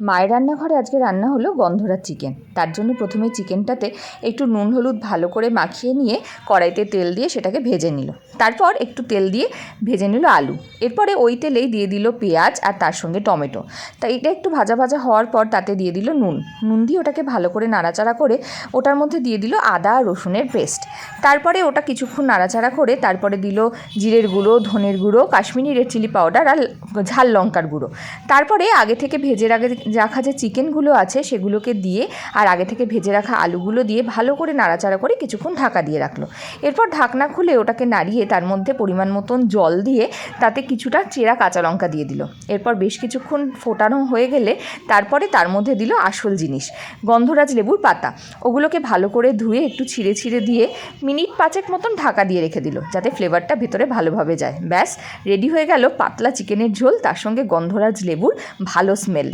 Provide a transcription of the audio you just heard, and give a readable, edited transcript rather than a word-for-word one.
মায়ের রান্নাঘরে আজকে রান্না হলো গন্ধরাজ চিকেন। তার জন্য প্রথমে চিকেনটাতে একটু নুন হলুদ ভালো করে মাখিয়ে নিয়ে কড়াইতে তেল দিয়ে সেটাকে ভেজে নিল। তারপর একটু তেল দিয়ে ভেজে নিল আলু। এরপরে ওই তেলেই দিয়ে দিল পেঁয়াজ আর তার সঙ্গে টমেটো। তা এটা একটু ভাজা ভাজা হওয়ার পর তাতে দিয়ে দিল নুন দিয়ে ওটাকে ভালো করে নাড়াচাড়া করে ওটার মধ্যে দিয়ে দিল আদা আর রসুনের পেস্ট। তারপরে ওটা কিছুক্ষণ নাড়াচাড়া করে তারপরে দিল জিরের গুঁড়ো, ধনের গুঁড়ো, কাশ্মীরি রেড চিলি পাউডার আর ঝাল লঙ্কার গুঁড়ো। তারপরে আগে থেকে ভেজে রাখা যে চিকেনগুলো আছে সেগুলোকে দিয়ে আর আগে থেকে ভেজে রাখা আলুগুলো দিয়ে ভালো করে নাড়াচাড়া করে কিছুক্ষণ ঢাকা দিয়ে রাখলো। এরপর ঢাকনা খুলে ওটাকে নাড়িয়ে তার মধ্যে পরিমাণ মতন জল দিয়ে তাতে কিছুটা চেরা কাঁচা লঙ্কা দিয়ে দিল। এরপর বেশ কিছুক্ষণ ফোটানো হয়ে গেলে তারপরে তার মধ্যে দিল আসল জিনিস, গন্ধরাজ লেবুর পাতা। ওগুলোকে ভালো করে ধুয়ে একটু ছিঁড়ে ছিঁড়ে দিয়ে মিনিট 5 মতন ঢাকা দিয়ে রেখে দিল যাতে ফ্লেভারটা ভেতরে ভালোভাবে যায়। ব্যাস রেডি হয়ে গেল পাতলা চিকেনের ঝোল, তার সঙ্গে গন্ধরাজ লেবুর ভালো স্মেল।